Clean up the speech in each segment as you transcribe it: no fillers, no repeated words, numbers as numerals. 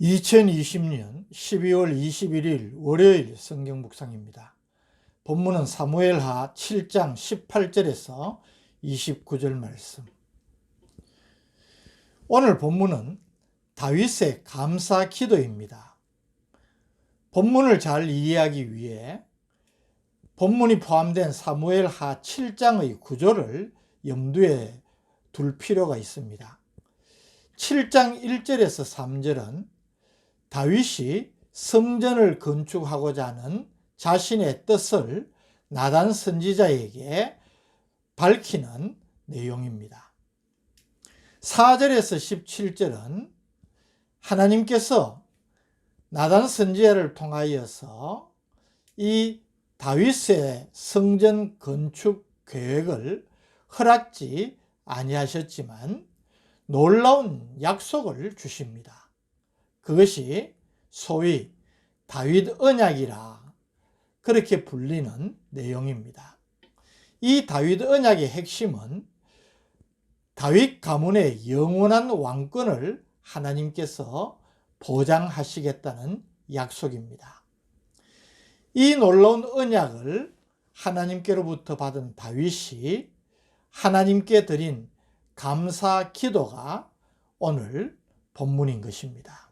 2020년 12월 21일 월요일 성경 묵상입니다. 본문은 사무엘하 7장 18절에서 29절 말씀. 오늘 본문은 다윗의 감사 기도입니다. 본문을 잘 이해하기 위해 본문이 포함된 사무엘하 7장의 구조를 염두에 둘 필요가 있습니다. 7장 1절에서 3절은 다윗이 성전을 건축하고자 하는 자신의 뜻을 나단 선지자에게 밝히는 내용입니다. 4절에서 17절은 하나님께서 나단 선지자를 통하여서 이 다윗의 성전 건축 계획을 허락지 아니하셨지만 놀라운 약속을 주십니다. 그것이 소위 다윗 언약이라 그렇게 불리는 내용입니다. 이 다윗 언약의 핵심은 다윗 가문의 영원한 왕권을 하나님께서 보장하시겠다는 약속입니다. 이 놀라운 언약을 하나님께로부터 받은 다윗이 하나님께 드린 감사 기도가 오늘 본문인 것입니다.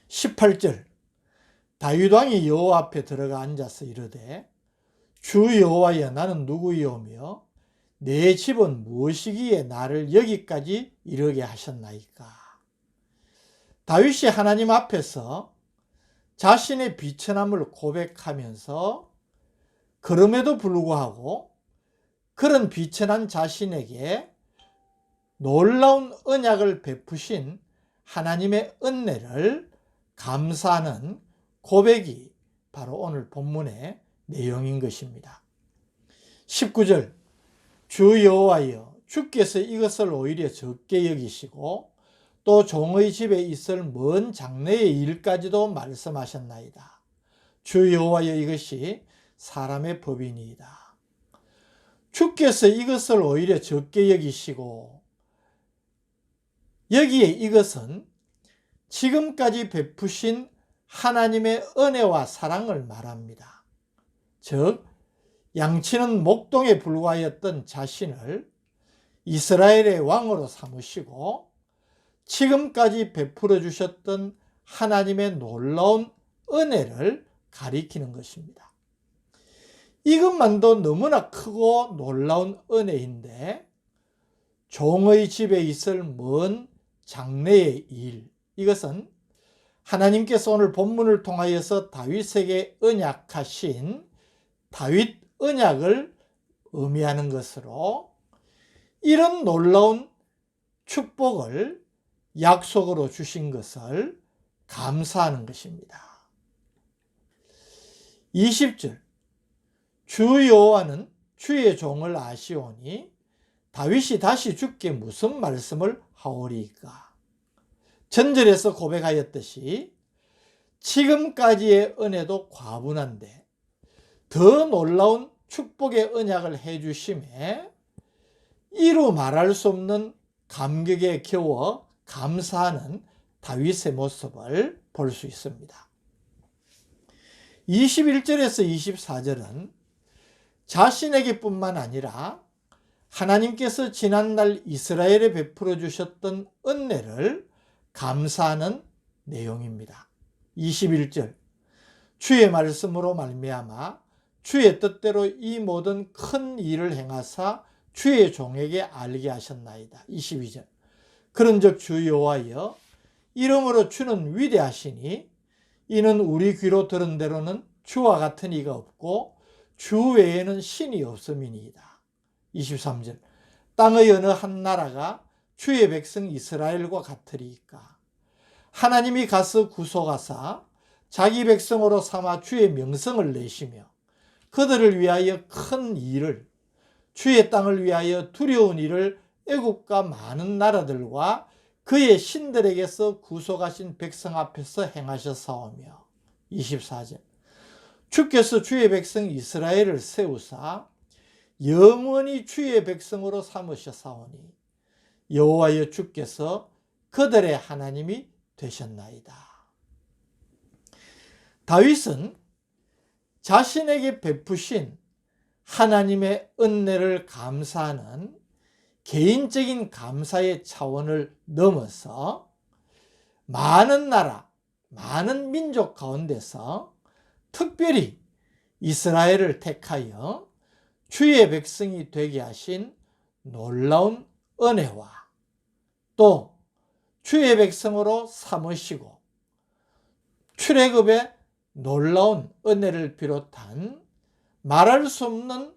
18절 다윗 왕이 여호와 앞에 들어가 앉아서 이르되 주 여호와여 나는 누구이오며 내 집은 무엇이기에 나를 여기까지 이르게 하셨나이까. 다윗이 하나님 앞에서 자신의 비천함을 고백하면서 그럼에도 불구하고 그런 비천한 자신에게 놀라운 언약을 베푸신 하나님의 은혜를 감사하는 고백이 바로 오늘 본문의 내용인 것입니다. 19절 주 여호와여 주께서 이것을 오히려 적게 여기시고 또 종의 집에 있을 먼 장래의 일까지도 말씀하셨나이다. 주 여호와여 이것이 사람의 법이니이다. 주께서 이것을 오히려 적게 여기시고 여기에 이것은 지금까지 베푸신 하나님의 은혜와 사랑을 말합니다. 즉 양치는 목동에 불과하였던 자신을 이스라엘의 왕으로 삼으시고 지금까지 베풀어 주셨던 하나님의 놀라운 은혜를 가리키는 것입니다. 이것만도 너무나 크고 놀라운 은혜인데 종의 집에 있을 먼 장래의 일, 이것은 하나님께서 오늘 본문을 통하여서 다윗에게 언약하신 다윗 언약을 의미하는 것으로 이런 놀라운 축복을 약속으로 주신 것을 감사하는 것입니다. 20절 주 여호와는 주의 종을 아시오니 다윗이 다시 주께 무슨 말씀을 하오리이까. 전절에서 고백하였듯이 지금까지의 은혜도 과분한데 더 놀라운 축복의 언약을 해주심에 이루 말할 수 없는 감격에 겨워 감사하는 다윗의 모습을 볼 수 있습니다. 21절에서 24절은 자신에게 뿐만 아니라 하나님께서 지난날 이스라엘에 베풀어 주셨던 은혜를 감사하는 내용입니다. 21절 주의 말씀으로 말미암아 주의 뜻대로 이 모든 큰 일을 행하사 주의 종에게 알게 하셨나이다. 22절 그런즉 주 여호와여 이러므로 주는 위대하시니 이는 우리 귀로 들은 대로는 주와 같은 이가 없고 주 외에는 신이 없음이니이다. 23절 땅의 어느 한 나라가 주의 백성 이스라엘과 같으리이까. 하나님이 가서 구속하사 자기 백성으로 삼아 주의 명성을 내시며 그들을 위하여 큰 일을 주의 땅을 위하여 두려운 일을 애국과 많은 나라들과 그의 신들에게서 구속하신 백성 앞에서 행하셨사오며 24절 주께서 주의 백성 이스라엘을 세우사 영원히 주의 백성으로 삼으셨사오니 여호와여 주께서 그들의 하나님이 되셨나이다. 다윗은 자신에게 베푸신 하나님의 은혜를 감사하는 개인적인 감사의 차원을 넘어서 많은 나라, 많은 민족 가운데서 특별히 이스라엘을 택하여 주의 백성이 되게 하신 놀라운 은혜와 또 주의 백성으로 삼으시고 출애굽의 놀라운 은혜를 비롯한 말할 수 없는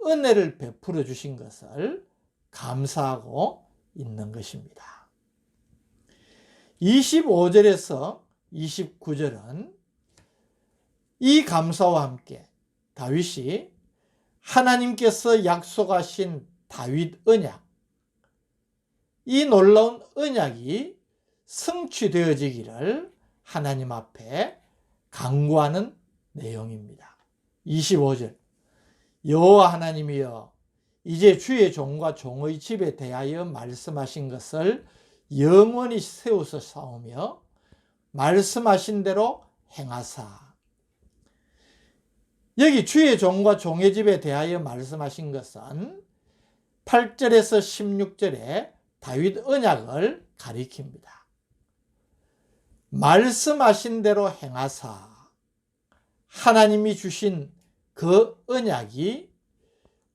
은혜를 베풀어 주신 것을 감사하고 있는 것입니다. 25절에서 29절은 이 감사와 함께 다윗이 하나님께서 약속하신 다윗 언약, 이 놀라운 언약이 성취되어지기를 하나님 앞에 간구하는 내용입니다. 25절 여호와 하나님이여 이제 주의 종과 종의 집에 대하여 말씀하신 것을 영원히 세우서 싸우며 말씀하신 대로 행하사. 여기 주의 종과 종의 집에 대하여 말씀하신 것은 8절에서 16절에 다윗 언약을 가리킵니다. 말씀하신 대로 행하사. 하나님이 주신 그 언약이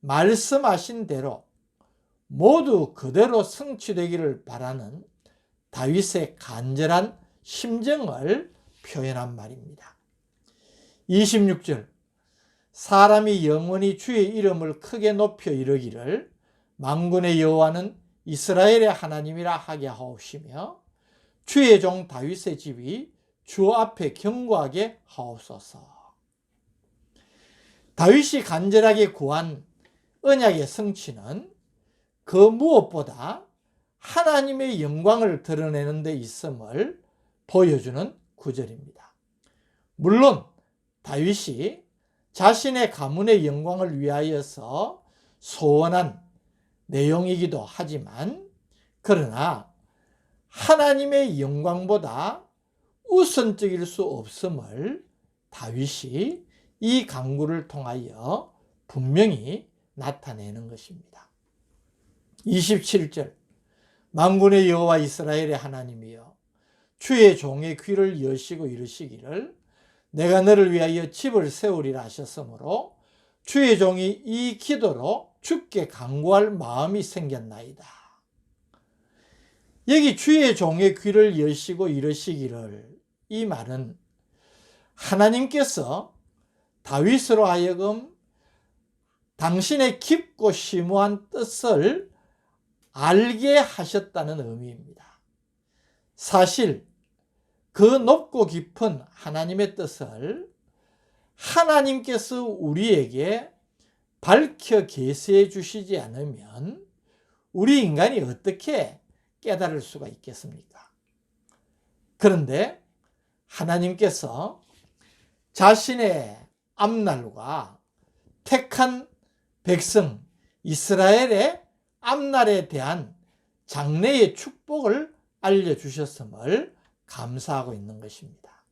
말씀하신 대로 모두 그대로 성취되기를 바라는 다윗의 간절한 심정을 표현한 말입니다. 26절 사람이 영원히 주의 이름을 크게 높여 이르기를 만군의 여호와는 이스라엘의 하나님이라 하게 하옵시며 주의 종 다윗의 집이 주 앞에 견고하게 하옵소서. 다윗이 간절하게 구한 언약의 성취는 그 무엇보다 하나님의 영광을 드러내는 데 있음을 보여주는 구절입니다. 물론 다윗이 자신의 가문의 영광을 위하여서 소원한 내용이기도 하지만 그러나 하나님의 영광보다 우선적일 수 없음을 다윗이 이 간구를 통하여 분명히 나타내는 것입니다. 27절 만군의 여호와 이스라엘의 하나님이여 주의 종의 귀를 여시고 이르시기를 내가 너를 위하여 집을 세우리라 하셨으므로 주의 종이 이 기도로 주께 간구할 마음이 생겼나이다. 여기 주의 종의 귀를 여시고 이르시기를, 이 말은 하나님께서 다윗으로 하여금 당신의 깊고 심오한 뜻을 알게 하셨다는 의미입니다. 사실 그 높고 깊은 하나님의 뜻을 하나님께서 우리에게 밝혀 계시해 주시지 않으면 우리 인간이 어떻게 깨달을 수가 있겠습니까? 그런데 하나님께서 자신의 앞날과 택한 백성 이스라엘의 앞날에 대한 장래의 축복을 알려주셨음을 감사하고 있는 것입니다.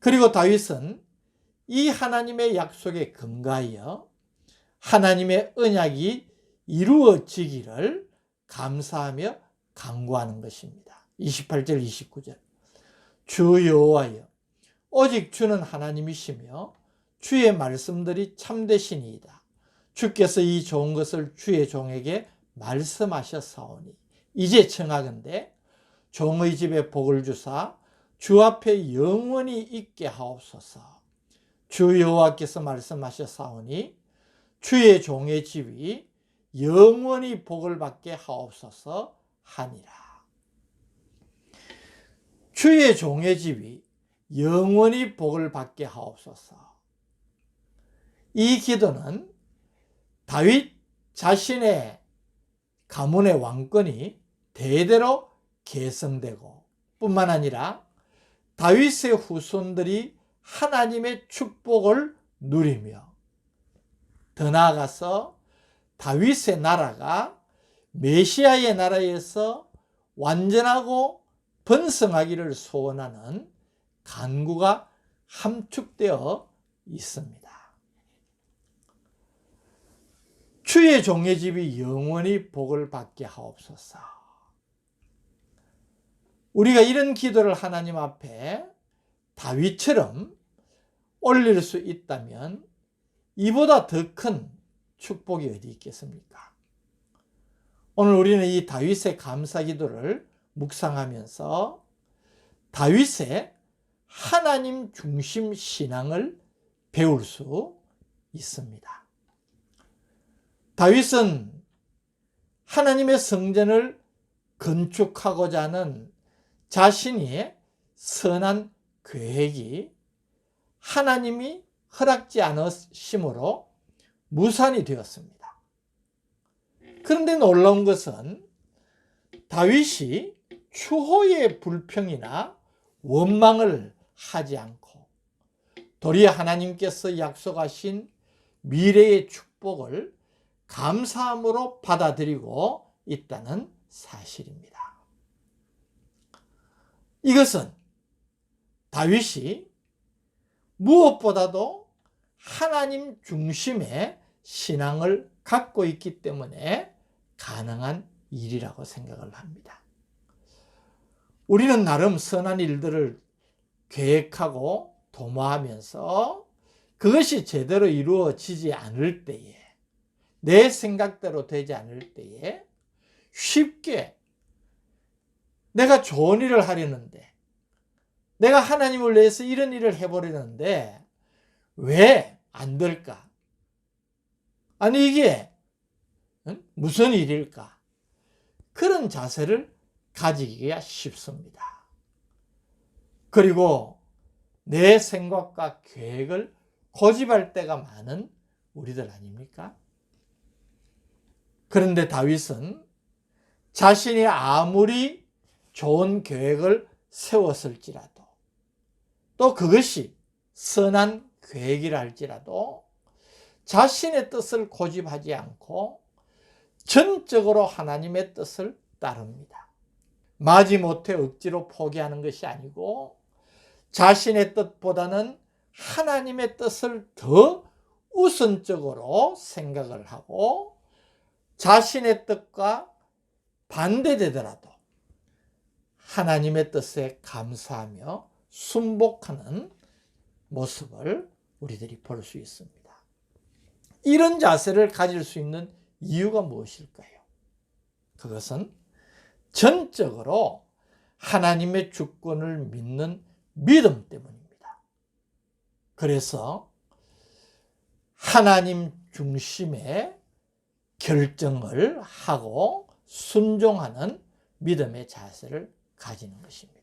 그리고 다윗은 이 하나님의 약속에 근거하여 하나님의 언약이 이루어지기를 감사하며 간구하는 것입니다. 28절 29절 주 여호와여 오직 주는 하나님이시며 주의 말씀들이 참되시니이다. 주께서 이 좋은 것을 주의 종에게 말씀하셨사오니 이제 청하건대 종의 집에 복을 주사 주 앞에 영원히 있게 하옵소서. 주 여호와께서 말씀하셨사오니 주의 종의 집이 영원히 복을 받게 하옵소서 하니라. 주의 종의 집이 영원히 복을 받게 하옵소서. 이 기도는 다윗 자신의 가문의 왕권이 대대로 계승되고 뿐만 아니라 다윗의 후손들이 하나님의 축복을 누리며 더 나아가서 다윗의 나라가 메시아의 나라에서 완전하고 번성하기를 소원하는 간구가 함축되어 있습니다. 주의 종의 집이 영원히 복을 받게 하옵소서. 우리가 이런 기도를 하나님 앞에 다윗처럼 올릴 수 있다면 이보다 더 큰 축복이 어디 있겠습니까? 오늘 우리는 이 다윗의 감사 기도를 묵상하면서 다윗의 하나님 중심 신앙을 배울 수 있습니다. 다윗은 하나님의 성전을 건축하고자 하는 자신의 선한 계획이 하나님이 허락지 않으심으로 무산이 되었습니다. 그런데 놀라운 것은 다윗이 추호의 불평이나 원망을 하지 않고 도리어 하나님께서 약속하신 미래의 축복을 감사함으로 받아들이고 있다는 사실입니다. 이것은 다윗이 무엇보다도 하나님 중심의 신앙을 갖고 있기 때문에 가능한 일이라고 생각을 합니다. 우리는 나름 선한 일들을 계획하고 도모하면서 그것이 제대로 이루어지지 않을 때에, 내 생각대로 되지 않을 때에 쉽게 내가 좋은 일을 하려는데, 내가 하나님을 위해서 이런 일을 해보려는데 왜 안 될까? 아니 이게 무슨 일일까? 그런 자세를 가지기가 쉽습니다. 그리고 내 생각과 계획을 고집할 때가 많은 우리들 아닙니까? 그런데 다윗은 자신이 아무리 좋은 계획을 세웠을지라도, 또 그것이 선한 계획이라 할지라도 자신의 뜻을 고집하지 않고 전적으로 하나님의 뜻을 따릅니다. 마지못해 억지로 포기하는 것이 아니고 자신의 뜻보다는 하나님의 뜻을 더 우선적으로 생각을 하고 자신의 뜻과 반대되더라도 하나님의 뜻에 감사하며 순복하는 모습을 우리들이 볼 수 있습니다. 이런 자세를 가질 수 있는 이유가 무엇일까요? 그것은 전적으로 하나님의 주권을 믿는 믿음 때문입니다. 그래서 하나님 중심의 결정을 하고 순종하는 믿음의 자세를 가지는 것입니다.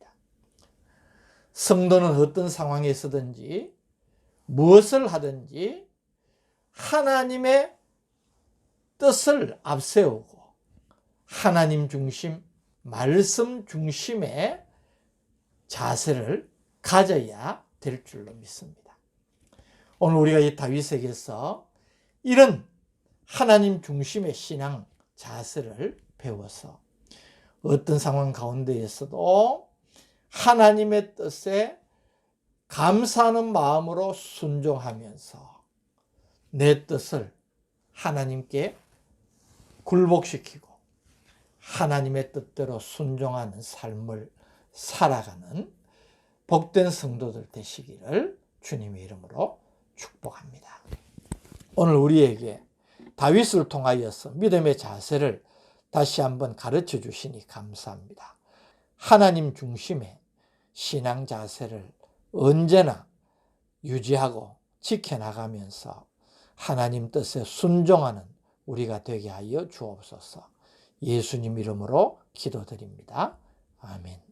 성도는 어떤 상황에서든지 무엇을 하든지 하나님의 뜻을 앞세우고 하나님 중심, 말씀 중심의 자세를 가져야 될 줄로 믿습니다. 오늘 우리가 이 다윗에게서 이런 하나님 중심의 신앙 자세를 배워서 어떤 상황 가운데에서도 하나님의 뜻에 감사하는 마음으로 순종하면서 내 뜻을 하나님께 굴복시키고 하나님의 뜻대로 순종하는 삶을 살아가는 복된 성도들 되시기를 주님의 이름으로 축복합니다. 오늘 우리에게 다윗을 통하여서 믿음의 자세를 다시 한번 가르쳐 주시니 감사합니다. 하나님 중심의 신앙 자세를 언제나 유지하고 지켜나가면서 하나님 뜻에 순종하는 우리가 되게 하여 주옵소서. 예수님 이름으로 기도드립니다. 아멘.